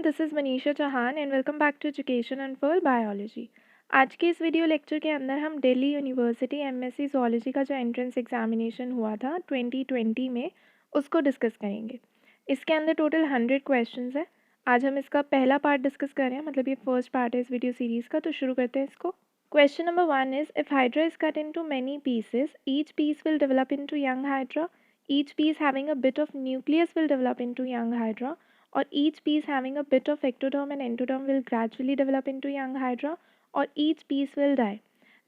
This is Manisha Chauhan and welcome back to education and for biology. आज के इस video lecture के अंदर हम दिल्ली यूनिवर्सिटी एमएससी ज़ूलॉजी का जो एंट्रेंस एग्जामिनेशन हुआ था 2020 में उसको डिस्कस करेंगे। इसके अंदर टोटल 100 क्वेश्चंस है। आज हम इसका पहला पार्ट डिस्कस कर रहे हैं, मतलब ये फर्स्ट पार्ट है इस वीडियो सीरीज़ का, तो शुरू करते हैं इसको। Question number 1 is if hydra is cut into many pieces, each piece will develop into young hydra, each piece having a bit of nucleus will develop into young hydra, or each piece having a bit of ectoderm and endoderm will gradually develop into young hydra, और each piece will die।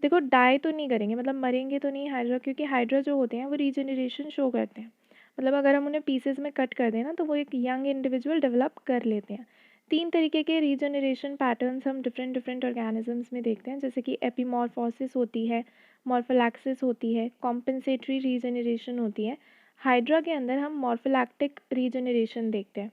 देखो die तो नहीं करेंगे, मतलब मरेंगे तो नहीं hydra, क्योंकि हाइड्रा जो होते हैं वो रीजनरेशन शो करते हैं। मतलब अगर हम उन्हें पीसेस में कट कर दें ना तो वो एक यंग इंडिविजुअल डेवलप कर लेते हैं। 3 तरीके के रीजनरेशन पैटर्न्स हम डिफरेंट डिफरेंट ऑर्गेनिजम्स में देखते हैं, जैसे कि एपीमॉर्फोसिस होती है, मॉर्फोलैक्सिस होती है, कॉम्पेंसेटरी रीजनरेशन होती है। हाइड्रा के अंदर हम मॉर्फोलैक्टिक रीजनरेशन देखते हैं।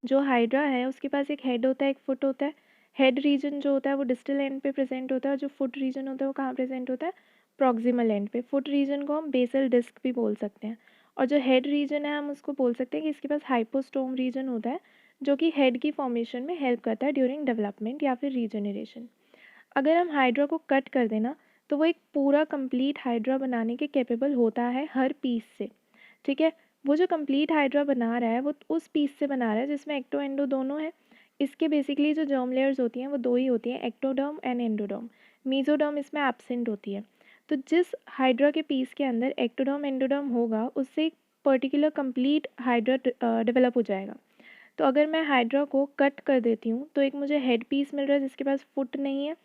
जो हाइड्रा है उसके पास एक हेड होता है, एक फुट होता है। हेड रीजन जो होता है वो डिस्टल एंड पे प्रेजेंट होता है, और जो फुट रीजन होता है वो कहाँ प्रेजेंट होता है, प्रॉक्सिमल एंड पे। फुट रीजन को हम बेसल डिस्क भी बोल सकते हैं, और जो हेड रीजन है हम उसको बोल सकते हैं कि इसके पास हाइपोस्टोम रीजन होता है, जो कि हेड की फॉर्मेशन में हेल्प करता है ड्यूरिंग डेवलपमेंट या फिर रीजनरेशन। अगर हम हाइड्रा को कट कर देना तो वो एक पूरा कंप्लीट हाइड्रा बनाने के कैपेबल होता है हर पीस से। ठीक है, वो जो कंप्लीट हाइड्रा बना रहा है वो उस पीस से बना रहा है जिसमें एक्टो एंडो दोनों है। इसके बेसिकली जो जर्म लेयर्स होती हैं वो दो ही होती हैं, एक्टोडर्म एंड एंडोडर्म। मीजोडर्म इसमें एब्सेंट होती है। तो जिस हाइड्रा के पीस के अंदर एक्टोडर्म एंडोडर्म होगा उससे एक पर्टिकुलर कंप्लीट हाइड्रा डेवलप हो जाएगा। तो अगर मैं हाइड्रा को कट कर देती हूँ तो एक मुझे हेड पीस मिल रहा है जिसके पास फुट नहीं है,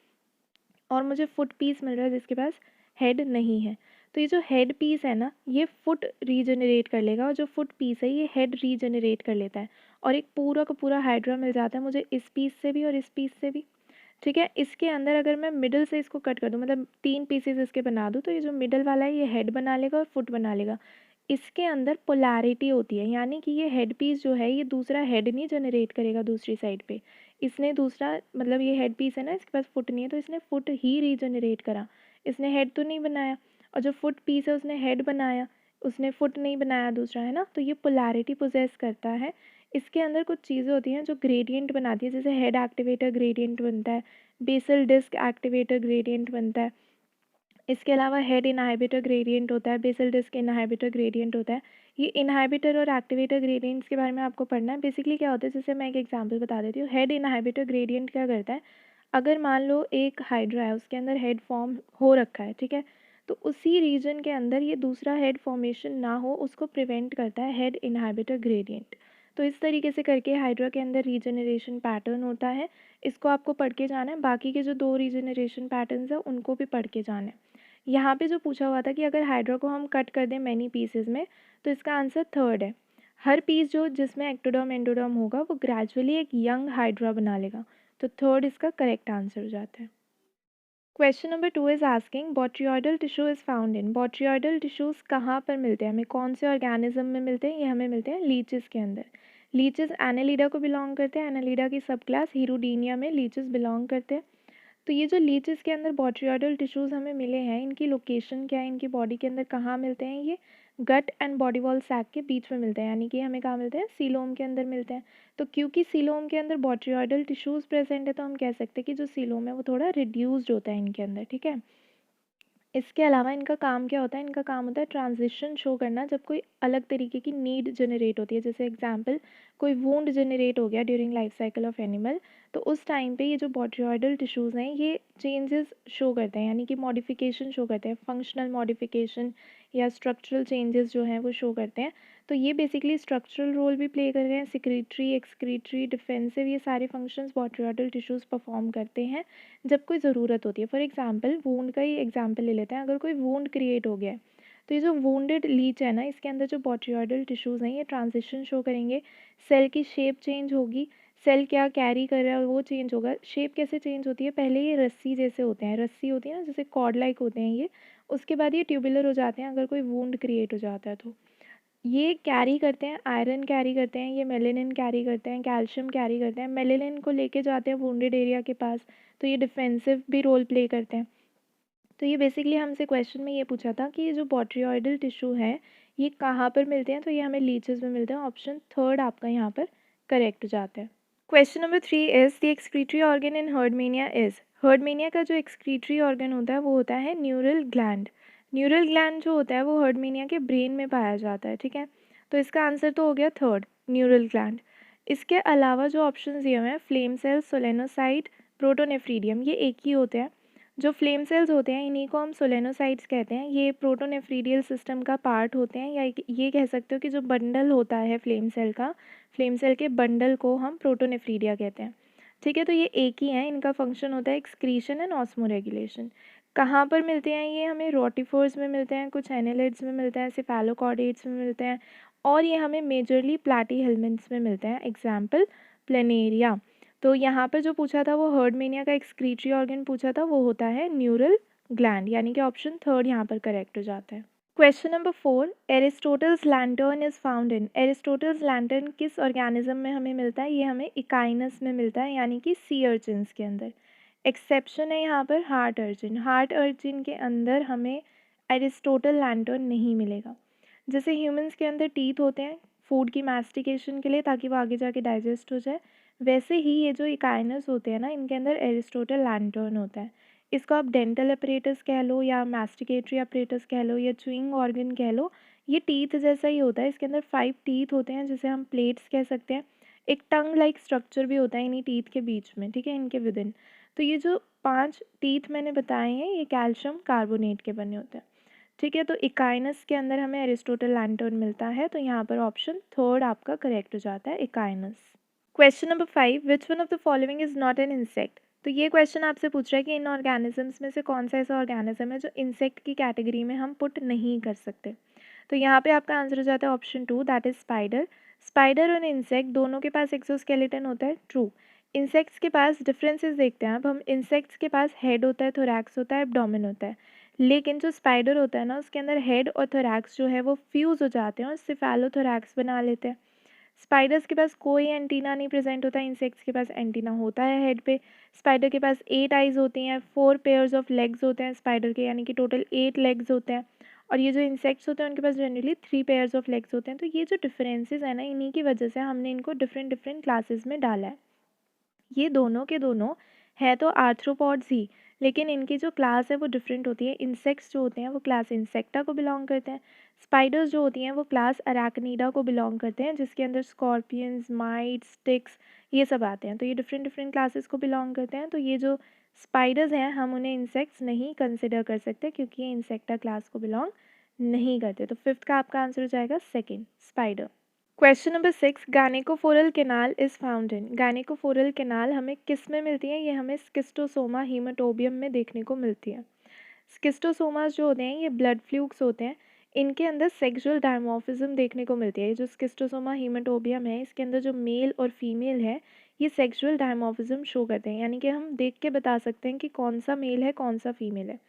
और मुझे फुट पीस मिल रहा है जिसके पास हेड नहीं है। तो ये जो हेड पीस है ना ये फुट रीजनरेट कर लेगा, और जो फुट पीस है ये हेड रीजनरेट कर लेता है, और एक पूरा का पूरा हाइड्रा मिल जाता है मुझे इस पीस से भी और इस पीस से भी। ठीक है, इसके अंदर अगर मैं मिडल से इसको कट कर दूँ, मतलब 3 पीसेस इसके बना दूँ, तो ये जो मिडल वाला है ये हेड बना लेगा और फुट बना लेगा। इसके अंदर पोलैरिटी होती है, यानी कि ये हेड पीस जो है ये दूसरा हेड नहीं जनरेट करेगा दूसरी साइड पे। इसने दूसरा, मतलब ये हेड पीस है ना इसके पास फुट नहीं है तो इसने फुट ही रीजनरेट करा, इसने हेड तो नहीं बनाया। और जो फुट पीस है उसने हेड बनाया, उसने फुट नहीं बनाया दूसरा, है ना। तो ये पोलैरिटी पोजेस करता है। इसके अंदर कुछ चीज़ें होती हैं जो ग्रेडियंट बनाती है, जैसे हेड एक्टिवेटर ग्रेडियंट बनता है, बेसल डिस्क एक्टिवेटर ग्रेडियंट बनता है। इसके अलावा हेड इनहाइबिटर ग्रेडियंट होता है, बेसल डिस्क इनहाइबिटर ग्रेडियंट होता है। ये इनहाइबिटर और एक्टिवेटर ग्रेडियंट्स के बारे में आपको पढ़ना है। बेसिकली क्या होता है, जैसे मैं एक एग्जांपल बता देती हूँ। हेड इनहाइबिटर ग्रेडियंट क्या करता है, अगर मान लो एक हाइड्रा है उसके अंदर हेड फॉर्म हो रखा है, ठीक है, तो उसी रीजन के अंदर ये दूसरा हेड फॉर्मेशन ना हो उसको प्रिवेंट करता है हेड इनहाइबिटर ग्रेडियंट। तो इस तरीके से करके हाइड्रा के अंदर रीजनरेशन पैटर्न होता है। इसको आपको पढ़ के जाना है, बाकी के जो 2 रीजनरेशन पैटर्न्स हैं उनको भी पढ़ के जाना है। यहाँ पे जो पूछा हुआ था कि अगर हाइड्रा को हम कट कर दें मैनी पीसेस में, तो इसका आंसर थर्ड है। हर पीस जो जिसमें एक्टोडर्म एंडोडर्म होगा वो ग्रेजुअली एक यंग हाइड्रा बना लेगा। तो थर्ड इसका करेक्ट आंसर हो जाता है। Question number 2 is asking botryoidal tissue is found in. Botryoidal tissues कहाँ पर मिलते हैं, हमें कौन से ऑर्गेनिज्म में मिलते हैं, ये हमें मिलते हैं लीचेस के अंदर। लीचेस एनालिडा को बिलोंग करते हैं, एनालिडा की सब क्लास हीरोडीनिया में लीचेस बिलोंग करते हैं। तो ये जो लीचेस के अंदर बॉट्रियोइडल टिश्यूज़ हमें मिले हैं, इनकी लोकेशन क्या है, इनकी बॉडी के अंदर कहाँ मिलते हैं, ये gut and body wall sac के बीच में मिलते हैं, यानी कि हमें कहाँ मिलते हैं, सीलोम के अंदर मिलते हैं। तो क्योंकि सीलोम के अंदर बॉट्रियोइडल टिश्यूज़ प्रेजेंट है तो हम कह सकते हैं कि जो सीलोम है वो थोड़ा रिड्यूस्ड होता है इनके अंदर। ठीक है, इसके अलावा इनका काम क्या होता है, इनका काम होता है ट्रांजिशन शो करना जब कोई अलग तरीके की नीड जनरेट होती है। जैसे एग्जांपल, कोई वूंड जनरेट हो गया during life cycle of animal, तो उस टाइम पे ये जो बॉट्रियोइडल टिश्यूज़ हैं ये चेंजेस शो करते हैं, यानी कि मॉडिफिकेशन शो करते हैं, फंक्शनल मॉडिफिकेशन या स्ट्रक्चरल चेंजेस जो हैं वो शो करते हैं। तो ये बेसिकली स्ट्रक्चरल रोल भी प्ले कर रहे हैं, सिक्रीटरी, एक्सक्रीटरी, डिफेंसिव, ये सारे फंक्शंस बॉट्रियोइडल टिश्यूज़ परफॉर्म करते हैं जब कोई ज़रूरत होती है। फॉर एग्जांपल, वूंड का ही एग्जांपल ले लेते हैं। अगर कोई वूंड क्रिएट हो गया है तो ये जो वूंडेड लीच है ना इसके अंदर जो बॉट्रियोइडल टिश्यूज़ हैं ये ट्रांजिशन शो करेंगे, सेल की शेप चेंज होगी, सेल क्या कैरी कर रहा है वो चेंज होगा। शेप कैसे चेंज होती है, पहले ये रस्सी जैसे होते हैं, रस्सी होती है ना जैसे कॉर्ड लाइक होते हैं ये, उसके बाद ये ट्यूबुलर हो जाते हैं अगर कोई वूंड क्रिएट हो जाता है तो। ये कैरी करते हैं, आयरन कैरी करते हैं, ये मेलेनिन कैरी करते हैं, कैल्शियम कैरी करते हैं, मेलेनिन को लेके जाते हैं वुंडेड एरिया के पास, तो ये डिफेंसिव भी रोल प्ले करते हैं। तो ये बेसिकली हमसे क्वेश्चन में ये पूछा था कि ये जो बॉट्रियोइडल टिश्यू है ये कहाँ पर मिलते हैं, तो ये हमें लीचेस में मिलते हैं। ऑप्शन थर्ड आपका यहाँ पर करेक्ट हो जाता है। Question number 3 is the excretory organ in Herdmania is. Herdmania का जो एक्सक्रीटरी ऑर्गन होता है वो होता है न्यूरल ग्लैंड। न्यूरल ग्लैंड जो होता है वो हर्डमेनिया के ब्रेन में पाया जाता है, ठीक है। तो इसका आंसर तो हो गया थर्ड, न्यूरल ग्लैंड। इसके अलावा जो ऑप्शन दिए हुए हैं फ्लेम सेल्स, सोलेनोसाइट, प्रोटोनेफ्रीडियम, ये एक ही होते हैं। जो फ्लेम सेल्स होते हैं इन्हीं को हम सोलेनोसाइट्स कहते हैं। ये प्रोटोनेफ्रीडियल सिस्टम का पार्ट होते हैं, या ये कह सकते हो कि जो बंडल होता है फ्लेम सेल का, फ्लेम सेल के बंडल को हम प्रोटोनेफ्रीडिया कहते हैं, ठीक है। तो ये एक ही है, इनका फंक्शन होता है एक्सक्रीशन एंड ऑस्मोरेगुलेशन। कहाँ पर मिलते हैं ये? हमें रोटिफोर्स में मिलते हैं, कुछ एनालिड्स में मिलते हैं, सिफेलोकॉर्डेट्स में मिलते हैं, और ये हमें मेजरली प्लैटीहेल्मिन्थ्स में मिलते हैं। Example planaria. तो यहाँ पर जो पूछा था वो हर्डमेनिया का एक्सक्रीटरी ऑर्गन पूछा था, वो होता है न्यूरल ग्लैंड, यानी कि ऑप्शन थर्ड यहाँ पर करेक्ट हो जाता है। Question number 4, Aristotle's lantern is found in. Aristotle's lantern किस ऑर्गेनिज्म में हमें मिलता है? ये हमें इकाइनस में मिलता है, यानी कि सी अर्चिन्स के अंदर। एक्सेप्शन है यहाँ पर हार्ट अर्चिन। हार्ट अर्चिन के अंदर हमें एरिस्टोटल लैंटर्न नहीं मिलेगा। जैसे ह्यूमंस के अंदर टीथ होते हैं फूड की मैस्टिकेशन के लिए, ताकि वो आगे जाके डाइजेस्ट हो जाए, वैसे ही ये जो इकाइनस होते हैं ना, इनके अंदर एरिस्टोटल लैंटर्न होता है। इसको आप डेंटल अपरेटस कह लो, या मैस्टिकेटरी अपरेटस कह लो, या च्यूइंग ऑर्गन कह लो। ये टीथ जैसा ही होता है, इसके अंदर 5 टीथ होते हैं जिसे हम प्लेट्स कह सकते हैं। एक टंग लाइक स्ट्रक्चर भी होता है इन्हीं टीथ के बीच में, ठीक है, इनके विद इन। तो ये जो 5 टीथ मैंने बताए हैं ये कैल्शियम कार्बोनेट के बने होते हैं, ठीक है। तो इकाइनस के अंदर हमें एरिस्टोटल लैंटर्न मिलता है, तो यहाँ पर ऑप्शन थर्ड आपका करेक्ट हो जाता है, echinus. Question number 5, which one of the following is not an insect. तो ये क्वेश्चन आपसे पूछ रहा है कि इन ऑर्गेनिजम्स में से कौन सा ऐसा ऑर्गेनिज्म है जो इंसेक्ट की कैटेगरी में हम पुट नहीं कर सकते। तो यहाँ पे आपका आंसर हो जाता है option 2, that is spider. Spider और इंसेक्ट दोनों के पास एक्सोस्केलेटन होता है, ट्रू। इंसेक्ट्स के पास डिफरेंसेस देखते हैं अब हम। इंसेक्ट्स के पास हेड होता है, थोरैक्स होता है, एब्डोमेन होता है। लेकिन जो स्पाइडर होता है ना, उसके अंदर हेड और थोरैक्स जो है वो फ्यूज़ हो जाते हैं और सिफेलोथोरैक्स बना लेते हैं। स्पाइडर्स के पास कोई एंटीना नहीं प्रेजेंट होता, इंसेक्ट्स के पास एंटीना होता है हेड पे। स्पाइडर के पास 8 आइज़ होती हैं, 4 पेयर्स ऑफ लेग्स होते हैं स्पाइडर के, यानी कि टोटल 8 लेग्स होते हैं। और ये जो इंसेक्ट्स होते हैं उनके पास जनरली 3 पेयर्स ऑफ लेग्स होते हैं। तो ये जो डिफरेंसेस है ना, इन्हीं की वजह से हमने इनको डिफरेंट डिफरेंट क्लासेस में डाला है। ये दोनों के दोनों हैं तो आर्थ्रोपॉड्स ही, लेकिन इनकी जो क्लास है वो डिफरेंट होती है। इंसेक्ट्स जो होते हैं वो क्लास इंसेक्टा को बिलोंग करते हैं। स्पाइडर्स जो होती हैं वो क्लास अराकनीडा को बिलोंग करते हैं, जिसके अंदर स्कॉर्पियंस, माइट्स, टिक्स, ये सब आते हैं। तो ये डिफरेंट डिफरेंट क्लासेस को बिलोंग करते हैं। तो ये जो स्पाइडर्स हैं हम उन्हें इंसेक्ट्स नहीं कंसिडर कर सकते, क्योंकि ये इंसेक्टा क्लास को बिलोंग नहीं करते। तो फिफ्थ का आपका आंसर हो जाएगा second, spider. Question number 6, gynaecophoric canal is found in. Gynaecophoric canal हमें किस में मिलती है? ये हमें स्किस्टोसोमा हीमाटोबियम में देखने को मिलती है। स्किस्टोसोमास जो होते हैं ये ब्लड फ्लूक्स होते हैं, इनके अंदर सेक्सुअल डायमॉर्फिज्म देखने को मिलती है। ये जो स्किस्टोसोमा हीमाटोबियम है इसके अंदर जो मेल और फीमेल है ये सेक्सुअल डायमॉर्फिज्म शो करते हैं, यानी कि हम देख के बता सकते हैं कि कौन सा मेल है कौन सा फीमेल है।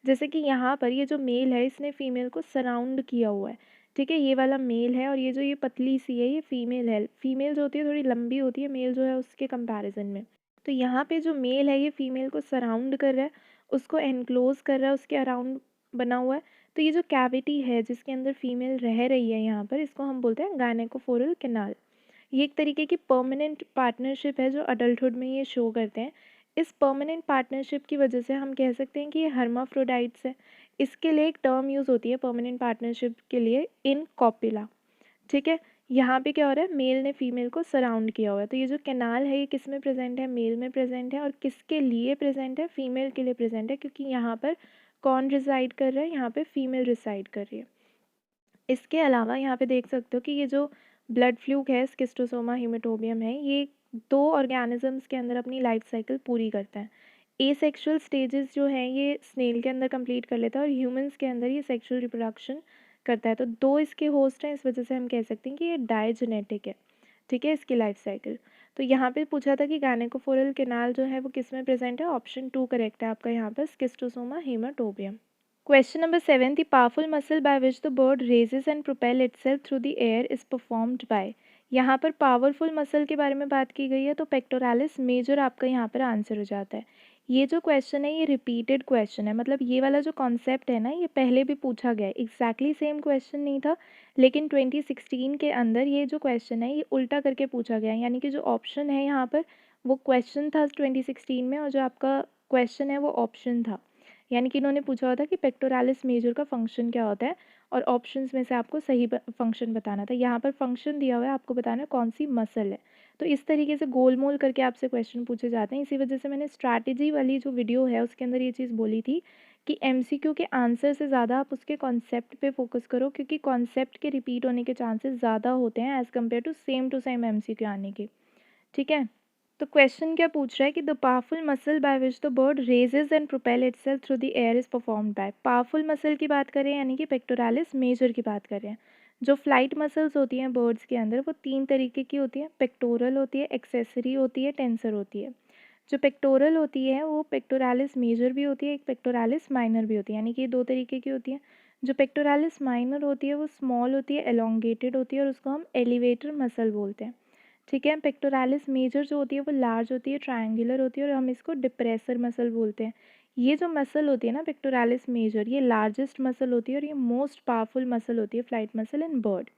जैसे कि यहाँ पर ये जो मेल है इसने फीमेल को सराउंड किया हुआ है, ठीक है, ये वाला मेल है, और ये जो ये पतली सी है ये फीमेल है। फीमेल जो होती है थोड़ी लंबी होती है मेल जो है उसके कंपैरिजन में। तो यहाँ पे जो मेल है ये फीमेल को सराउंड कर रहा है, उसको एनक्लोज कर रहा है, उसके अराउंड बना हुआ है। तो ये जो कैविटी है जिसके अंदर फीमेल रह रही है यहाँ पर, इसको हम बोलते हैं गायनेकोफोरल कैनाल। ये एक तरीके की परमानेंट पार्टनरशिप है जो अडल्टहुड में ये शो करते हैं। इस परमानेंट पार्टनरशिप की वजह से हम कह सकते हैं कि ये हर्माफ्रोडाइट्स है। इसके लिए एक टर्म यूज़ होती है परमानेंट पार्टनरशिप के लिए, इन कॉपिला, ठीक है। यहाँ पे क्या हो रहा है, मेल ने फीमेल को सराउंड किया हुआ है। तो ये जो कैनाल है ये किस में प्रेजेंट है? मेल में प्रेजेंट है। और किसके लिए प्रेजेंट है? फीमेल के लिए प्रेजेंट है, क्योंकि यहाँ पर कौन रिसाइड कर रहा है? यहाँ पे फीमेल रिसाइड कर रही है। इसके अलावा यहाँ पे देख सकते हो कि ये जो ब्लड फ्लूक है स्किस्टोसोमा हीमाटोबियम है, ये 2 ऑर्गेनिजम्स के अंदर अपनी लाइफ साइकिल पूरी करता है। एसेक्सुअल स्टेजेस जो हैं ये स्नेल के अंदर कंप्लीट कर लेता है, और ह्यूमंस के अंदर ये सेक्सुअल रिप्रोडक्शन करता है। तो 2 इसके होस्ट हैं, इस वजह से हम कह सकते हैं कि ये डायजेनेटिक है, ठीक है, इसकी लाइफ साइकिल। तो यहाँ पे पूछा था कि गैनेकोफोरल कैनाल जो है वो किस में प्रेजेंट है? ऑप्शन 2 करेक्ट है आपका यहाँ पर, स्किस्टोसोमा हीमाटोबियम। Question number 7, the powerful muscle by which the bird raises and propel itself through the air is performed by। यहाँ पर पावरफुल मसल के बारे में बात की गई है, तो पेक्टोरालिस मेजर आपका यहाँ पर आंसर हो जाता है। ये जो क्वेश्चन है ये रिपीटेड क्वेश्चन है, मतलब ये वाला जो कॉन्सेप्ट है ना ये पहले भी पूछा गया है, एग्जैक्टली सेम क्वेश्चन नहीं था, लेकिन 2016 के अंदर ये जो क्वेश्चन है ये उल्टा करके पूछा गया है, यानी कि जो ऑप्शन है यहाँ पर वो क्वेश्चन था 2016 में और जो आपका क्वेश्चन है वो ऑप्शन था। यानी कि इन्होंने पूछा हुआ था कि पेक्टोरालिस मेजर का फंक्शन क्या होता है और ऑप्शंस में से आपको सही फंक्शन बताना था। यहाँ पर फंक्शन दिया हुआ है, आपको बताना है कौन सी मसल है। तो इस तरीके से गोल मोल करके आपसे क्वेश्चन पूछे जाते हैं। इसी वजह से मैंने स्ट्रैटेजी वाली जो वीडियो है उसके अंदर ये चीज़ बोली थी कि एमसीक्यू के आंसर से ज़्यादा आप उसके कॉन्सेप्ट पे फोकस करो, क्योंकि कॉन्सेप्ट के रिपीट होने के चांसेस ज़्यादा होते हैं as compare to same MCQ आने के। ठीक है, तो क्वेश्चन क्या पूछ रहा है कि the powerful muscle by which the bird raises and propel itself through the air is performed by. Powerful muscle की बात करें यानी कि पेक्टोरालिस मेजर की बात करें। जो फ्लाइट मसल्स होती हैं बर्ड्स के अंदर वो तीन तरीके की होती हैं, पेक्टोरल होती है, एक्सेसरी होती है, टेंसर होती है। जो पेक्टोरल होती है वो पेक्टोरालिस मेजर भी होती है, एक पेक्टोरालिस माइनर भी होती है, यानी कि ये दो तरीके की होती है। जो पेक्टोरालिस माइनर होती है वो स्मॉल होती है, एलोंगेटेड होती है और उसको हम एलिवेटर मसल बोलते हैं। ठीक है, पेक्टोरालिस मेजर जो होती है वो लार्ज होती है, ट्रायंगुलर होती है और हम इसको डिप्रेसर मसल बोलते हैं। ये जो मसल होती है ना पेक्टोरालिस मेजर, ये लार्जेस्ट मसल होती है और ये मोस्ट पावरफुल मसल होती है फ्लाइट मसल इन बर्ड।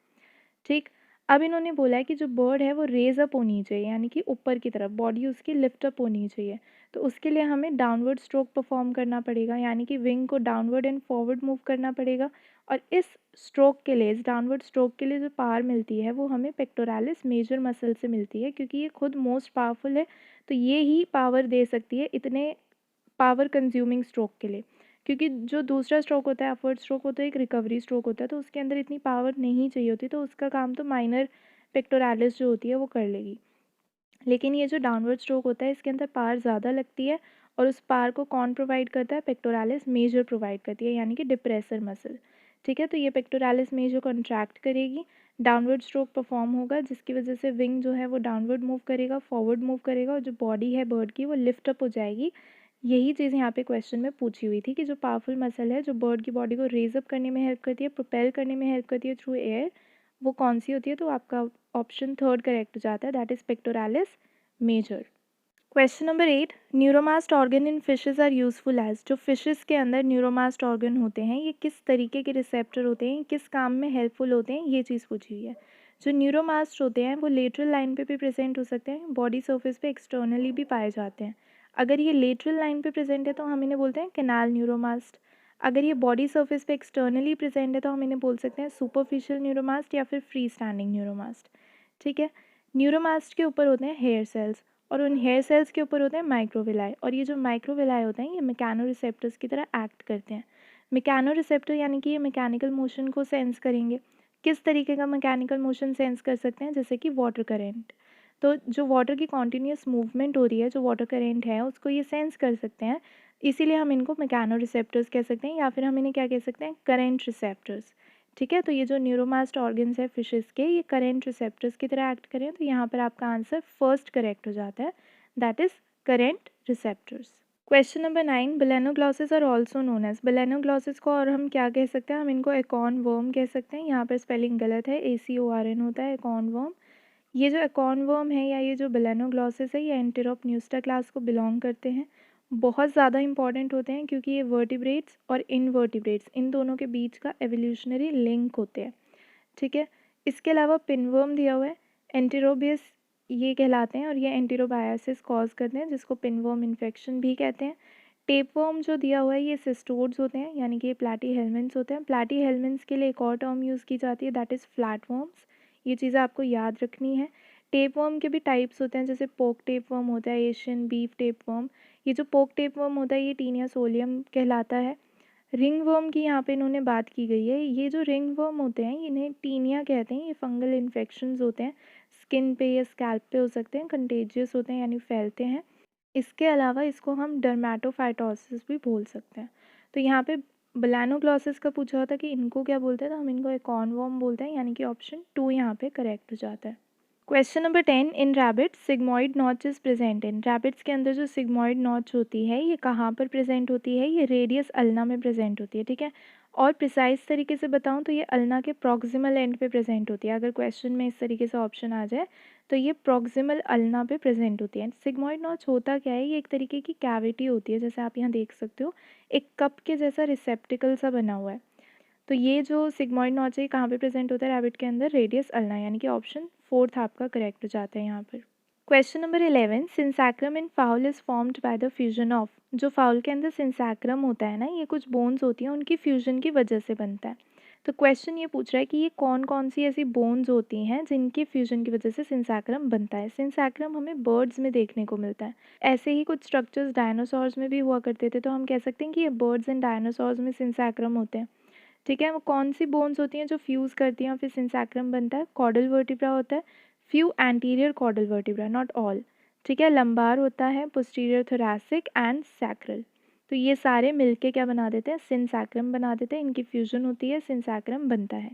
ठीक, अब इन्होंने बोला है कि जो बर्ड है वो रेज अप होनी चाहिए, यानी कि ऊपर की तरफ बॉडी उसकी लिफ्ट अप होनी चाहिए। तो उसके लिए हमें डाउनवर्ड स्ट्रोक परफॉर्म करना पड़ेगा, यानी कि विंग को डाउनवर्ड एंड फॉरवर्ड मूव करना पड़ेगा। और इस स्ट्रोक के लिए, इस डाउनवर्ड स्ट्रोक के लिए जो पावर मिलती है वो हमें पेक्टोरालिस मेजर मसल से मिलती है, क्योंकि ये खुद मोस्ट पावरफुल है। तो ये ही पावर दे सकती है इतने पावर कंज्यूमिंग स्ट्रोक के लिए, क्योंकि जो दूसरा स्ट्रोक होता है अपवर्ड स्ट्रोक, वो तो एक रिकवरी स्ट्रोक होता है, तो उसके अंदर इतनी पावर नहीं चाहिए होती, तो उसका काम तो माइनर पेक्टोरालिस जो होती है वो कर लेगी। लेकिन ये जो डाउनवर्ड स्ट्रोक होता है इसके अंदर पावर ज़्यादा लगती है और उस पावर को कौन प्रोवाइड करता है, पेक्टोरालिस मेजर प्रोवाइड करती है, यानी कि डिप्रेसर मसल। ठीक है, तो ये पेक्टोरालिस मेजर कॉन्ट्रैक्ट करेगी, डाउनवर्ड स्ट्रोक परफॉर्म होगा जिसकी वजह से विंग जो है वो डाउनवर्ड मूव करेगा, फॉरवर्ड मूव करेगा और जो बॉडी है बर्ड की वो लिफ्ट अप हो जाएगी। यही चीज़ यहाँ पे क्वेश्चन में पूछी हुई थी कि जो पावरफुल मसल है जो बर्ड की बॉडी को रेज अप करने में हेल्प करती है, प्रोपेल करने में हेल्प करती है थ्रू एयर, वो कौन सी होती है। तो आपका ऑप्शन थर्ड करेक्ट हो जाता है, that is pectoralis major. Question number 8, neuromast organ in fishes are useful as. जो फिशेस के अंदर न्यूरोमास्ट ऑर्गन होते हैं ये किस तरीके के रिसेप्टर होते हैं, किस काम में हेल्पफुल होते हैं, ये चीज़ पूछी हुई है। जो न्यूरोमास्ट होते हैं वो लेटरल लाइन पे भी प्रेजेंट हो सकते हैं, बॉडी सर्फेस पे एक्सटर्नली भी पाए जाते हैं। अगर ये लेटरल लाइन पे प्रेजेंट है तो हम इन्हें बोलते हैं कैनाल न्यूरोमास्ट। अगर ये बॉडी सर्फेस पे एक्सटर्नली प्रेजेंट है तो हम इन्हें बोल सकते हैं सुपरफिशियल न्यूरोमास्ट या फिर फ्री स्टैंडिंग न्यूरोमास्ट। ठीक है, न्यूरोमास्ट के ऊपर होते हैं हेयर सेल्स और उन हेयर सेल्स के ऊपर होते हैं माइक्रोविलाई, और ये जो माइक्रोविलाई होते हैं ये मैकेनो रिसेप्टर्स की तरह एक्ट करते हैं। मैकेनो रिसेप्टर यानी कि ये मैकेनिकल मोशन को सेंस करेंगे। किस तरीके का मैकेनिकल मोशन सेंस कर सकते हैं, जैसे कि वाटर करेंट। तो जो वाटर की कॉन्टीन्यूस मूवमेंट हो रही है, जो वाटर करेंट है उसको ये सेंस कर सकते हैं, इसीलिए हम इनको मैकेनो रिसेप्टर्स कह सकते हैं, या फिर हम इन्हें क्या कह सकते हैं, करेंट रिसेप्टर्स। ठीक है, तो ये जो न्यूरोमास्ट ऑर्गन्स है फिशेस के ये करेंट रिसेप्टर्स की तरह एक्ट करें, तो यहाँ पर आपका आंसर फर्स्ट करेक्ट हो जाता है, that is current receptors. Question number 9, Balanoglossus are also known as. Balanoglossus को और हम क्या कह सकते हैं, हम इनको एकॉन वर्म कह सकते हैं। यहाँ पर स्पेलिंग गलत है, ACORN होता है एकॉन वर्म। ये जो एकॉन वर्म है या ये जो बेलेनोग्लॉसिस है ये एंटेरोपन्यूस्टा क्लास को बिलोंग करते हैं। बहुत ज़्यादा इंपॉर्टेंट होते हैं क्योंकि ये वर्टिब्रेट्स और इनवर्टिब्रेट्स इन दोनों के बीच का एवोल्यूशनरी लिंक होते हैं। ठीक है, इसके अलावा पिनवर्म दिया हुआ है, एंटेरोबियस ये कहलाते हैं और ये एंटेरोबायोसिस कॉज करते हैं जिसको पिनवर्म इन्फेक्शन भी कहते हैं। टेपवर्म जो दिया हुआ है ये सिस्टोड्स होते हैं, यानी कि ये प्लैटी हेलमिन्ट्स होते हैं। प्लैटी हेलमिन्ट्स के लिए एक और टर्म यूज़ की जाती है, दैट इज़ फ्लैटवर्म्स। ये चीज़ें आपको याद रखनी है। टेपवर्म के भी टाइप्स होते हैं, जैसे पोक टेपवर्म होता है, एशियन बीफ टेपवर्म। ये जो पोक टेपवर्म होता है ये टीनिया सोलियम कहलाता है। रिंग वर्म की यहाँ पे इन्होंने बात की गई है। ये जो रिंग वर्म होते हैं इन्हें टीनिया कहते हैं। ये फंगल इन्फेक्शंस होते हैं, स्किन पे या स्कैल्प पे हो सकते हैं, कंटेजियस होते हैं यानी फैलते हैं। इसके अलावा इसको हम डर्मेटोफाइटोसिस भी बोल सकते हैं। तो यहाँ पे बेलेनोग्लॉसिस का पूछा होता है कि इनको क्या बोलते हैं, तो हम इनको एकॉन वर्म बोलते हैं, यानी कि ऑप्शन 2 यहाँ पे करेक्ट हो जाता है। Question number 10, in rabbit sigmoid notch is present in. Rabbits के अंदर जो सिग्मॉइड नॉच होती है ये कहाँ पर प्रेजेंट होती है, ये रेडियस अल्ना में प्रेजेंट होती है। ठीक है, और प्रिसाइज तरीके से बताऊँ तो ये अल्ना के प्रॉक्सिमल एंड पे प्रेजेंट होती है। अगर क्वेश्चन में इस तरीके से ऑप्शन आ जाए तो ये प्रॉक्सिमल अल्ना पे प्रेजेंट होती है। सिग्मॉइड नॉच होता क्या है, ये एक तरीके की कैविटी होती है, जैसे आप यहाँ देख सकते हो एक कप के जैसा रिसेप्टिकल सा बना हुआ है। तो ये जो सिग्मॉइड नॉच है कहाँ पे प्रेजेंट होता है रैबिट के अंदर, रेडियस अल्ना, यानी कि ऑप्शन 4 आपका करेक्ट हो जाता है यहाँ पर। Question number 11, synsacrum in fowl is formed by the fusion of. जो फाउल के अंदर सिंसैक्रम होता है ना, ये कुछ बोन्स होती हैं, उनकी फ्यूजन की वजह से बनता है। तो क्वेश्चन ये पूछ रहा है कि ये कौन कौन सी ऐसी बोन्स होती हैं जिनके फ्यूजन की वजह से सिंसैक्रम बनता है। सिंसैक्रम हमें बर्ड्स में देखने को मिलता है। ऐसे ही कुछ स्ट्रक्चर्स डायनासोर्स में भी हुआ करते थे, तो हम कह सकते हैं कि ये बर्ड्स एंड डायनासोर्स में सिंसैक्रम होते हैं। ठीक है, वो कौन सी बोन्स होती हैं जो फ्यूज़ करती हैं और फिर सिंसैक्रम बनता है। कॉर्डल वर्टिब्रा होता है, few anterior caudal vertebra, not all. ठीक है, लंबार होता है, पोस्टीरियर थोरैसिक एंड सैक्रल। तो ये सारे मिलके क्या बना देते हैं, सिंसैक्रम बना देते हैं। इनकी फ्यूजन होती है, सिंसैक्रम बनता है।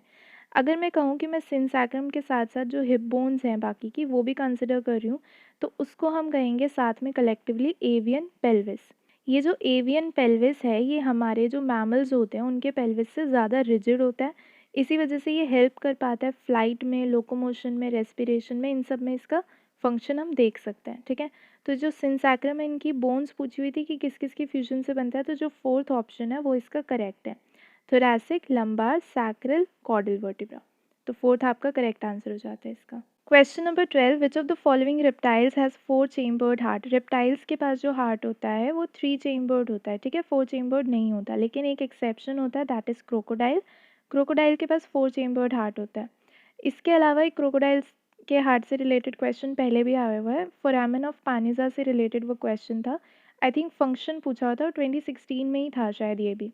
अगर मैं कहूँ कि मैं सिंसैक्रम के साथ साथ जो हिप बोन्स हैं बाकी की वो भी कंसिडर कर रही हूँ, तो उसको हम कहेंगे साथ में कलेक्टिवली एवियन पेल्विस। ये जो एवियन पेल्विस है ये हमारे जो मैमल्स होते हैं उनके पेल्विस से ज़्यादा रिजिड होता है। इसी वजह से ये हेल्प कर पाता है फ्लाइट में, लोकोमोशन में, रेस्पिरेशन में, इन सब में इसका फंक्शन हम देख सकते हैं। ठीक है, तो जो सिंसैक्रम है इनकी बोन्स पूछी हुई थी कि किस किस की फ्यूजन से बनता है, तो जो फोर्थ ऑप्शन है वो इसका करेक्ट है, thoracic, lumbar, sacral, caudal vertebra. तो फोर्थ आपका करेक्ट आंसर हो जाता है इसका। Question number 12, which of the following reptiles has 4 chambered heart. Reptiles के पास जो हार्ट होता है वो 3 चेम्बर्ड होता है। ठीक है, 4 चेम्बर्ड नहीं होता, लेकिन एक एक्सेप्शन होता है, दैट इज़ क्रोकोडाइल। क्रोकोडाइल के पास 4 चेम्बर्ड हार्ट होता है। इसके अलावा एक क्रोकोडाइल्स के हार्ट से रिलेटेड क्वेश्चन पहले भी आया हुआ है, फोरामेन ऑफ पानिजा से रिलेटेड वो क्वेश्चन था। आई थिंक फंक्शन पूछा हुआ था, 2016 में ही था शायद ये भी।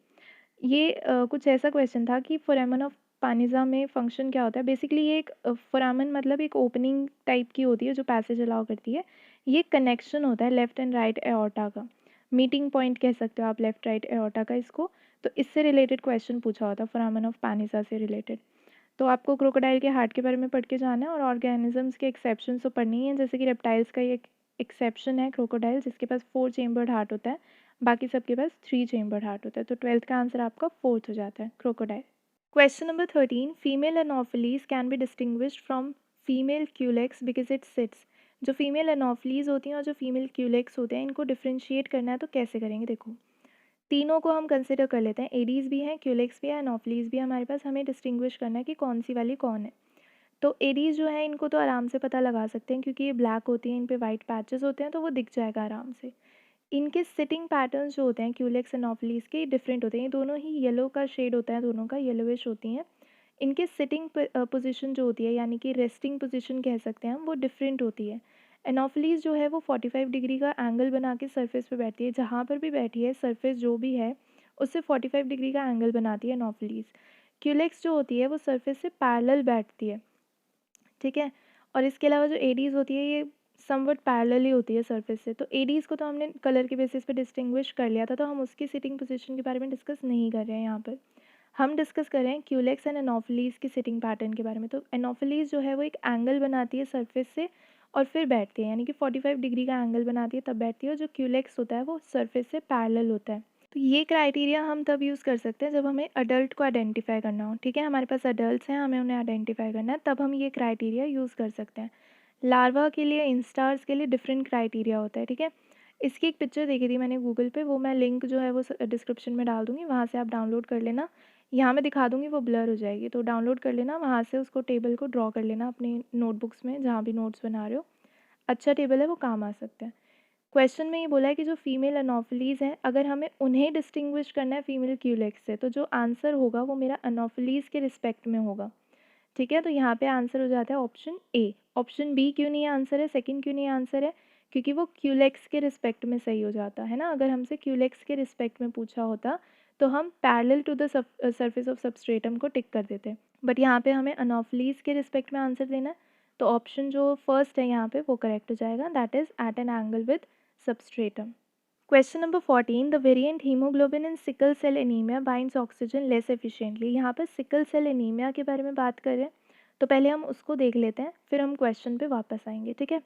ये कुछ ऐसा क्वेश्चन था कि फोरामन ऑफ पानिजा में फंक्शन क्या होता है। बेसिकली ये एक फोरामन मतलब एक ओपनिंग टाइप की होती है जो पैसेज अलाउ करती है। ये कनेक्शन होता है लेफ्ट एंड राइट एओर्टा का, मीटिंग पॉइंट कह सकते हो आप लेफ्ट राइट एओर्टा का इसको। तो इससे रिलेटेड क्वेश्चन पूछा हुआ था फोरामन ऑफ पानिजा से रिलेटेड। तो आपको क्रोकोडाइल के हार्ट के बारे में पढ़ के जाना है और ऑर्गेनिजम्स के एक्सेप्शन तो पढ़नी है, जैसे कि रेप्टाइल्स का ये एक्सेप्शन है क्रोकोडाइल, जिसके पास 4 चेम्बर्ड हार्ट होता है, बाकी सबके पास 3 चेम्बर्ड हार्ट होता है। तो 12th का आंसर आपका फोर्थ हो जाता है, crocodile. Question number 13, female anopheles can be distinguished from female Culex because it sits. जो फीमेल एनोफिलीज होती हैं और जो फीमेल क्यूलेक्स होते हैं, इनको डिफ्रेंशिएट करना है तो कैसे करेंगे। देखो, तीनों को हम कंसिडर कर लेते हैं, एडीज़ भी हैं, क्यूलेक्स भी है, एनोफिलीज भी है हमारे पास। हमें डिस्टिंग्विश करना है कि कौन सी वाली कौन है। तो एडीज़ जो है इनको तो आराम से पता लगा सकते हैं क्योंकि ये ब्लैक होती हैं, इन पे वाइट पैचेस होते हैं, तो वो दिख जाएगा आराम से। इनके सिटिंग पैटर्न्स जो होते हैं क्यूलेक्स एंड एनोफिलीज के डिफरेंट होते हैं। ये दोनों ही येलो का शेड होता है, दोनों का येलोविश होती हैं। इनके सिटिंग पोजीशन जो होती है, यानी कि रेस्टिंग पोजीशन कह सकते हैं हम, वो डिफरेंट होती है। एनोफिलीज जो है वो 45 डिग्री का एंगल बना के सरफेस पे बैठती है। जहाँ पर भी बैठी है सरफेस जो भी है उससे 45 डिग्री का एंगल बनाती है एनोफिलीज। क्यूलेक्स जो होती है वो सरफेस से पैरेलल बैठती है। ठीक है, और इसके अलावा जो एडीज़ होती है ये समवट पैरेलल ही होती है सरफेस से। तो एडीज़ को तो हमने कलर के बेसिस पे डिस्टिंग्विश कर लिया था, तो हम उसकी सिटिंग पोजीशन के बारे में डिस्कस नहीं कर रहे हैं यहाँ पर। हम डिस्कस कर रहे हैं क्यूलेक्स एंड एनोफिलीज की सिटिंग पैटर्न के बारे में। तो एनोफिलीज जो है वो एक एंगल बनाती है सरफेस से और फिर बैठती है, यानी कि 45 डिग्री का एंगल बनाती है तब बैठती है, और जो क्यूलेक्स होता है वो सरफेस से पैरेलल होता है। तो ये क्राइटेरिया हम तब यूज़ कर सकते हैं जब हमें अडल्ट को आइडेंटिफाई करना हो। ठीक है, हमारे पास अडल्ट्स हैं, हमें उन्हें आइडेंटिफाई करना है, तब हम ये क्राइटेरिया यूज़ कर सकते हैं। लार्वा के लिए, इंस्टार्स के लिए डिफरेंट क्राइटेरिया होता है। ठीक है, इसकी एक पिक्चर देखी थी मैंने गूगल पे, वो मैं लिंक जो है वो डिस्क्रिप्शन में डाल दूँगी, वहाँ से आप डाउनलोड कर लेना। यहाँ मैं दिखा दूँगी, वो ब्लर हो जाएगी, तो डाउनलोड कर लेना, वहाँ से उसको टेबल को ड्रॉ कर लेना अपनी नोटबुक्स में जहाँ भी नोट्स बना रहे हो। अच्छा टेबल है, वो काम आ सकता है। क्वेश्चन में ये बोला है कि जो फीमेल एनोफिलीज हैं, अगर हमें उन्हें डिस्टिंग्विश करना है फीमेल क्यूलेक्स से, तो जो आंसर होगा वो मेरा एनोफिलीज के रिस्पेक्ट में होगा। ठीक है, तो यहाँ पे आंसर हो जाता है ऑप्शन ए। ऑप्शन बी क्यों नहीं आंसर है, सेकंड क्यों नहीं आंसर है, क्योंकि वो क्यूलेक्स के रिस्पेक्ट में सही हो जाता है ना। अगर हमसे क्यूलेक्स के रिस्पेक्ट में पूछा होता तो हम parallel to the surface of substratum को टिक कर देते, बट यहाँ पे हमें एनोफिलीज के रिस्पेक्ट में आंसर देना है, तो ऑप्शन जो फर्स्ट है यहाँ पे वो करेक्ट हो जाएगा, that is at an angle with substratum. Question number 14, the variant hemoglobin in sickle cell anemia binds oxygen less efficiently. यहाँ पर सिकल सेल एनीमिया के बारे में बात कर रहे हैं, तो पहले हम उसको देख लेते हैं, फिर हम क्वेश्चन पे वापस आएंगे। ठीक है,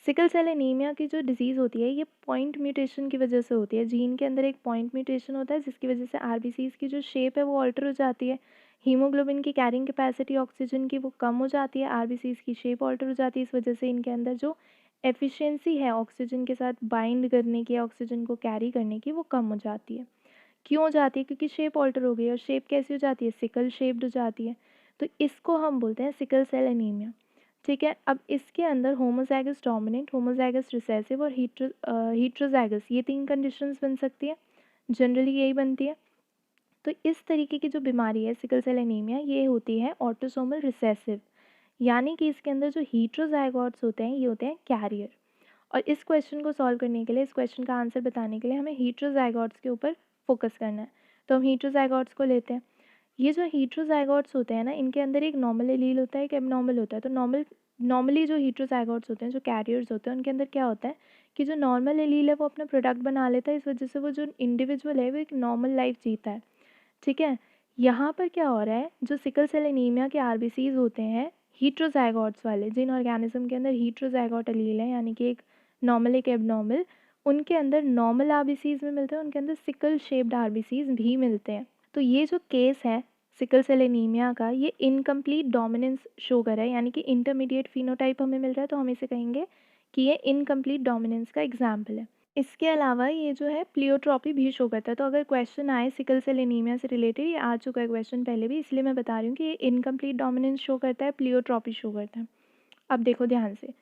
सिकल सेल एनीमिया की जो डिज़ीज़ होती है ये पॉइंट म्यूटेशन की वजह से होती है। जीन के अंदर एक पॉइंट म्यूटेशन होता है जिसकी वजह से आरबीसीज़ की जो शेप है वो ऑल्टर हो जाती है। हीमोग्लोबिन की कैरिंग कैपेसिटी ऑक्सीजन की वो कम हो जाती है, आरबीसीज़ की शेप ऑल्टर हो जाती है। इस वजह से इनके अंदर जो एफिशिएंसी है ऑक्सीजन के साथ बाइंड करने की, ऑक्सीजन को कैरी करने की, वो कम हो जाती है। क्यों हो जाती है? क्योंकि शेप ऑल्टर हो गई है और शेप कैसी हो जाती है? सिकल शेप्ड हो जाती है। तो इसको हम बोलते हैं सिकल सेल एनीमिया। ठीक है, अब इसके अंदर होमोज़ाइगस डोमिनेंट, होमोज़ाइगस रिसेसिव और हीट्रोज़ाइगस ये 3 कंडीशंस बन सकती है। जनरली यही बनती है। तो इस तरीके की जो बीमारी है सिकल सेल एनीमिया ये होती है ऑटोसोमल रिसेसिव, यानी कि इसके अंदर जो हीट्रोज़ाइगोट्स होते हैं ये होते हैं कैरियर। और इस क्वेश्चन को सॉल्व करने के लिए, इस क्वेश्चन का आंसर बताने के लिए हमें हीट्रोज़ाइगोट्स के ऊपर फोकस करना है। तो हम हीट्रोज़ाइगोट्स को लेते हैं। ये जो हीट्रोज़ाइगोट्स होते हैं ना, इनके अंदर एक नॉर्मल एलील होता है, एक एबनॉर्मल होता है। तो नॉर्मली जो हीट्रोज़ाइगोट्स होते हैं, जो कैरियर्स होते हैं, उनके अंदर क्या होता है कि जो नॉर्मल एलील है वो अपना प्रोडक्ट बना लेता है। इस वजह से वो जो इंडिविजुअल है वो एक नॉर्मल लाइफ जीता है। ठीक है, यहाँ पर क्या हो रहा है, जो सिकल सेल एनीमिया के आरबीसीज होते हैं हीट्रोज़ाइगोट्स वाले, जिन ऑर्गेनिज्म के अंदर हीट्रोज़ाइगोट एलील है, यानी कि एक नॉर्मल एक एबनॉर्मल, उनके अंदर नॉर्मल आरबीसीज में मिलते हैं, उनके अंदर सिकल शेप्ड आरबीसीज भी मिलते हैं। तो ये जो केस है सिकल सेल एनीमिया का, ये इनकम्प्लीट डोमिनेंस शो कर रहा है, यानी कि इंटरमीडिएट फिनोटाइप हमें मिल रहा है, तो हम इसे कहेंगे कि ये इनकम्प्लीट डोमिनेंस का एग्जाम्पल है। इसके अलावा ये जो है प्लियोट्रॉपी भी शो करता है। तो अगर क्वेश्चन आए सिकल सेल एनीमिया से रिलेटेड, ये आ चुका है क्वेश्चन पहले भी, इसलिए मैं बता रही हूँ कि ये इनकम्प्लीट डोमिनेंस शो करता है, प्लियोट्रॉपी शो करता है। अब देखो ध्यान से,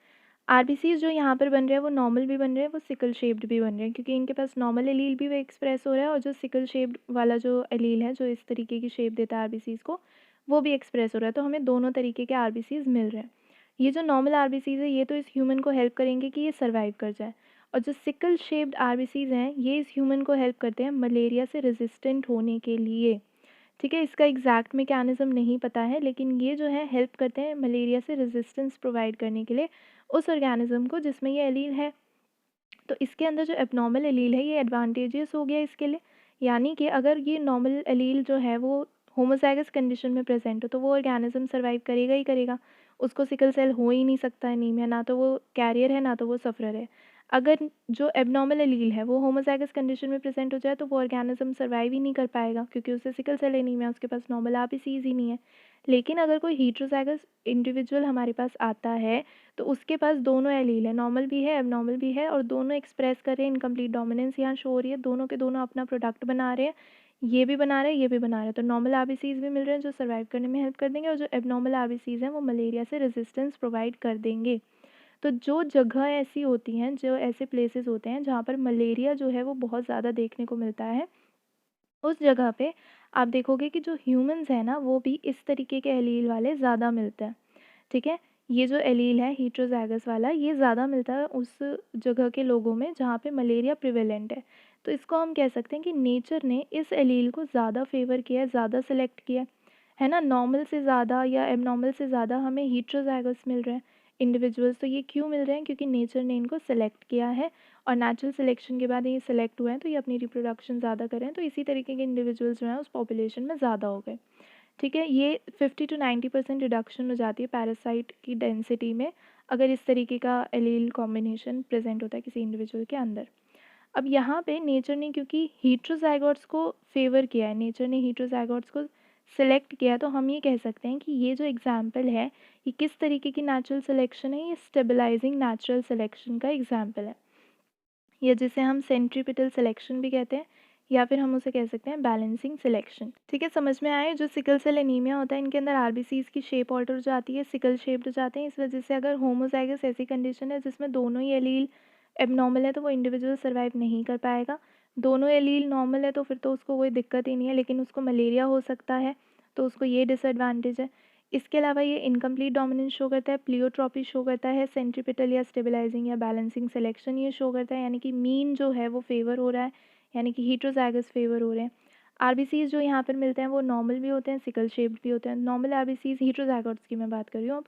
आरबीसीज जो यहाँ पर बन रहे हैं वो नॉर्मल भी बन रहे हैं, वो सिकल शेप्ड भी बन रहे हैं, क्योंकि इनके पास नॉर्मल एलील भी वो एक्सप्रेस हो रहा है और जो सिकल शेप्ड वाला जो एलील है जो इस तरीके की शेप देता है आरबीसीज को, वो भी एक्सप्रेस हो रहा है। तो हमें दोनों तरीके के आरबीसीज मिल रहे हैं। ये जो नॉर्मल आरबीसीज है ये तो इस ह्यूमन को हेल्प करेंगे कि ये सर्वाइव कर जाए, और जो सिकल शेप्ड आरबीसीज हैं ये इस ह्यूमन को हेल्प करते हैं मलेरिया से रेजिस्टेंट होने के लिए। ठीक है, इसका एग्जैक्ट मैकेनिज्म नहीं पता है, लेकिन ये जो है हेल्प करते हैं मलेरिया से रेजिस्टेंस प्रोवाइड करने के लिए उस ऑर्गेनिज्म को जिसमें ये एलील है। तो इसके अंदर जो एबनॉर्मल एलील है ये एडवांटेजियस हो गया इसके लिए, यानी कि अगर ये नॉर्मल एलील जो है वो होमोजाइगस कंडीशन में प्रेजेंट हो तो वो ऑर्गेनिज्म सर्वाइव करेगा ही करेगा, उसको सिकल सेल हो ही नहीं सकता एनीमिया, ना तो वो कैरियर है ना तो वो सफरर है। अगर जो एबनॉर्मल एलील है वो होमोजाइगस कंडीशन में प्रेजेंट हो जाए तो वो ऑर्गेनिज्म सर्वाइव ही नहीं कर पाएगा, क्योंकि उसे सिकल सेल एनीमिया, उसके पास नॉर्मल आरबीसीज ही नहीं है। लेकिन अगर कोई हीट्रोजाइगस इंडिविजुअल हमारे पास आता है तो उसके पास दोनों एलील है, नॉर्मल भी है एबनॉर्मल भी है, और दोनों एक्सप्रेस कर रहे हैं, इनकम्प्लीट डोमिनेंस यहाँ शो हो रही है, दोनों के दोनों अपना प्रोडक्ट बना रहे हैं, ये भी बना रहे हैं ये भी बना रहे हैं। तो नॉर्मल आरबीसीज भी मिल रहे हैं जो सर्वाइव करने में हेल्प कर देंगे, और जो एबनॉर्मल आरबीसीज हैं वो मलेरिया से रेजिस्टेंस प्रोवाइड कर देंगे। तो जो जगह ऐसी होती हैं, जो ऐसे प्लेसेस होते हैं जहाँ पर मलेरिया जो है वो बहुत ज़्यादा देखने को मिलता है, उस जगह पे आप देखोगे कि जो ह्यूमंस हैं ना वो भी इस तरीके के एलील वाले ज़्यादा मिलते हैं। ठीक है, ये जो एलील है हीट्रोज़ाइगस वाला ये ज़्यादा मिलता है उस जगह के लोगों में जहाँ पे मलेरिया प्रिवेलेंट है। तो इसको हम कह सकते हैं कि नेचर ने इस एलील को ज़्यादा फेवर किया है, ज़्यादा सेलेक्ट किया है ना, नॉर्मल से ज़्यादा या एबनॉर्मल से ज़्यादा हमें हीट्रोज़ाइगस मिल रहे हैं इंडिविजुअल्स। तो ये क्यों मिल रहे हैं? क्योंकि नेचर ने इनको सेलेक्ट किया है, और नेचुरल सिलेक्शन के बाद ये सेलेक्ट हुए हैं तो ये अपनी रिप्रोडक्शन ज़्यादा करें, तो इसी तरीके के इंडिविजुअल्स जो हैं उस पॉपुलेशन में ज़्यादा हो गए। ठीक है, ये 50 to 90% रिडक्शन हो जाती है पैरासाइट की डेंसिटी में, अगर इस तरीके का एलील कॉम्बिनेशन प्रेजेंट होता है किसी इंडिविजुअल के अंदर। अब यहाँ पे नेचर ने क्योंकि हीट्रोज़ाइगोट्स को फेवर किया है, नेचर ने हीट्रोज़ाइगोट्स को सेलेक्ट किया, तो हम ये कह सकते हैं कि ये जो एग्जाम्पल है ये किस तरीके की नेचुरल सिलेक्शन है, ये स्टेबलाइजिंग नेचुरल सिलेक्शन का एग्जाम्पल है, या जिसे हम सेंट्रीपिटल सिलेक्शन भी कहते हैं, या फिर हम उसे कह सकते हैं बैलेंसिंग सिलेक्शन। ठीक है, समझ में आए? जो सिकल सेल एनीमिया होता है इनके अंदर आरबीसीज की शेप ऑल्टर हो जाती है, सिकल शेप्ड हो जाते हैं। इस वजह से अगर होमोजाइगस ऐसी कंडीशन है जिसमें दोनों ही एलील एबनॉर्मल है तो वो इंडिविजुअल सर्वाइव नहीं कर पाएगा। दोनों एलील नॉर्मल है तो फिर तो उसको कोई दिक्कत ही नहीं है, लेकिन उसको मलेरिया हो सकता है, तो उसको ये डिसएडवांटेज है। इसके अलावा ये इनकम्प्लीट डोमिनेंस शो करता है, प्लियोट्रॉपी शो करता है, सेंट्रीपिटल या स्टेबलाइजिंग या बैलेंसिंग सिलेक्शन ये शो करता है, यानी कि मीन जो है वो फेवर हो रहा है, यानी कि हीट्रोज़ाइगस फेवर हो रहे हैं। आरबीसीज जो यहाँ पर मिलते हैं वो नॉर्मल भी होते हैं, सिकल शेप्ड भी होते हैं। नॉर्मल आरबीसीज हीट्रोज़ाइगोट्स की मैं बात कर रही हूँ अब।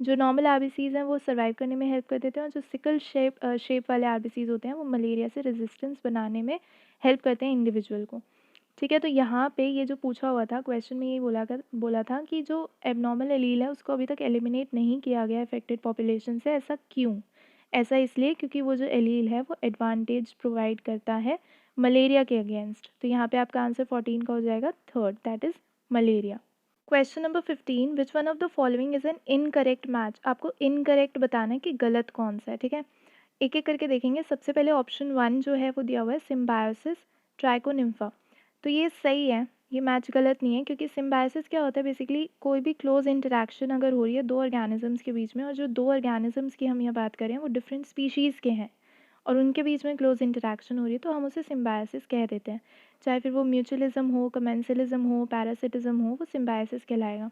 जो नॉर्मल आरबीसीज हैं वो सर्वाइव करने में हेल्प कर देते हैं, और जो सिकल शेप वाले आरबीसीज होते हैं वो मलेरिया से रेजिस्टेंस बनाने में हेल्प करते हैं इंडिविजुअल को। ठीक है, तो यहाँ पे ये जो पूछा हुआ था क्वेश्चन में, ये बोला था कि जो एबनॉर्मल एलील है उसको अभी तक एलिमिनेट नहीं किया गया अफेक्टेड पॉपुलेशन से, ऐसा क्यों? ऐसा इसलिए क्योंकि वो जो एलील है वो एडवांटेज प्रोवाइड करता है मलेरिया के अगेंस्ट। तो यहाँ पे आपका आंसर 14 का हो जाएगा third, that is malaria. Question number 15, which one of the following is an incorrect match. आपको इनकरेक्ट बताना है कि गलत कौन सा है, ठीक है। एक एक करके देखेंगे। सबसे पहले ऑप्शन 1 जो है वो दिया हुआ है सिम्बायोसिस ट्राइकोनिम्फा, तो ये सही है, ये मैच गलत नहीं है, क्योंकि सिम्बायोसिस क्या होता है, बेसिकली कोई भी क्लोज इंटरेक्शन अगर हो रही है दो ऑर्गेनिजम्स के बीच में, और जो दो ऑर्गेनिजम्स की हम यहाँ बात करें वो डिफरेंट स्पीशीज़ के हैं और उनके बीच में क्लोज इंटरेक्शन हो रही है, तो हम उसे सिम्बायोसिस कह देते हैं। चाहे फिर वो म्यूचुअलिज्म हो, कमेंसलिज्म हो, पैरासिटिज्म हो, वो सिम्बायोसिस कहलाएगा,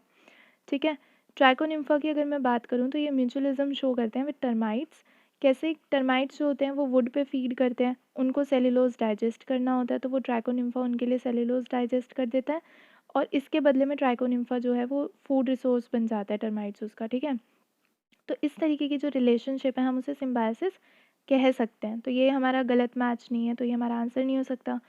ठीक है। ट्राइकोनिम्फा की अगर मैं बात करूँ तो ये म्यूचुअलिज्म शो करते हैं विद टर्माइट्स। कैसे टर्माइट्स जो होते हैं वो वुड पे फीड करते हैं, उनको सेल्यूलोज डाइजेस्ट करना होता है, तो वो ट्राइकोनिम्फा उनके लिए सेल्यूलोज डाइजेस्ट कर देता है और इसके बदले में ट्राइकोनिम्फा जो है वो फूड रिसोर्स बन जाता है टर्माइट्स उसका, ठीक है। तो इस तरीके की जो रिलेशनशिप है हम उसे सिम्बायोसिस कह सकते हैं। तो ये हमारा गलत मैच नहीं है, तो ये हमारा आंसर नहीं हो सकता।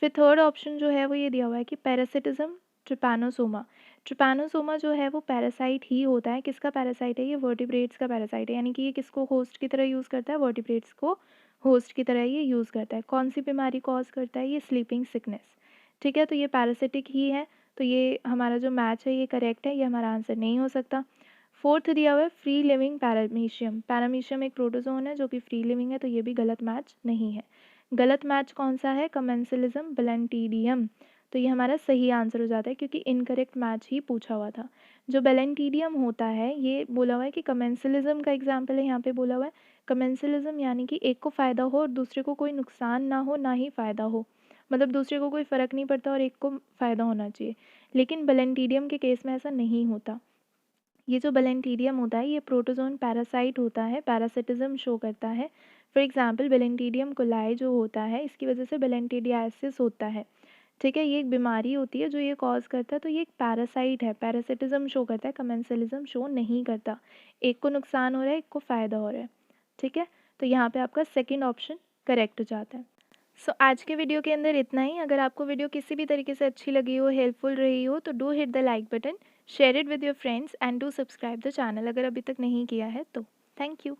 फिर थर्ड ऑप्शन जो है वो ये दिया हुआ है कि पैरासिटिज्म ट्रिपैनोसोमा। ट्रिपैनोसोमा जो है वो पैरासाइट ही होता है। किसका पैरासाइट है? ये वर्टिब्रेट्स का पैरासाइट है, यानी कि ये किसको होस्ट की तरह यूज़ करता है? वर्टिब्रेट्स को होस्ट की तरह ये यूज़ करता है। कौन सी बीमारी कॉज करता है? ये स्लीपिंग सिकनेस, ठीक है। तो ये पैरासिटिक ही है, तो ये हमारा जो मैच है ये करेक्ट है, ये हमारा आंसर नहीं हो सकता। फोर्थ दिया हुआ है फ्री लिविंग पैरामीशियम। पैरामीशियम एक प्रोटोजोन है जो कि फ्री लिविंग है, तो ये भी गलत मैच नहीं है। गलत मैच कौन सा है? कमेंसलिज्म बेलेंटीडियम, तो ये हमारा सही आंसर हो जाता है क्योंकि इनकरेक्ट मैच ही पूछा हुआ था। जो बेलेंटीडियम होता है ये बोला हुआ है कि कमेंसलिज्म का एग्जाम्पल है, यहाँ पे बोला हुआ है कमेंसलिज्म यानी कि एक को फ़ायदा हो और दूसरे को कोई नुकसान ना हो, ना ही फ़ायदा हो, मतलब दूसरे को कोई फ़र्क नहीं पड़ता और एक को फ़ायदा होना चाहिए। लेकिन बेलेंटीडियम के केस में ऐसा नहीं होता। ये जो बेलेंटीडियम होता है ये प्रोटोजोन पैरासाइट होता है, पैरासिटिज्म शो करता है। फॉर एग्जांपल बेलेंटीडियम कोलाई जो होता है इसकी वजह से बेलेंटीडियासिस होता है, ठीक है। ये एक बीमारी होती है जो ये कॉज करता है, तो ये एक पैरासाइट है, पैरासिटिज्म शो करता है, कमेंसलिज्म शो नहीं करता। एक को नुकसान हो रहा है, एक को फ़ायदा हो रहा है, ठीक है। तो यहाँ पे आपका सेकेंड ऑप्शन करेक्ट हो जाता है। आज के वीडियो के अंदर इतना ही। अगर आपको वीडियो किसी भी तरीके से अच्छी लगी हो, हेल्पफुल रही हो, तो do hit the like button, share it with your friends and do subscribe the channel अगर अभी तक नहीं किया है तो। Thank you.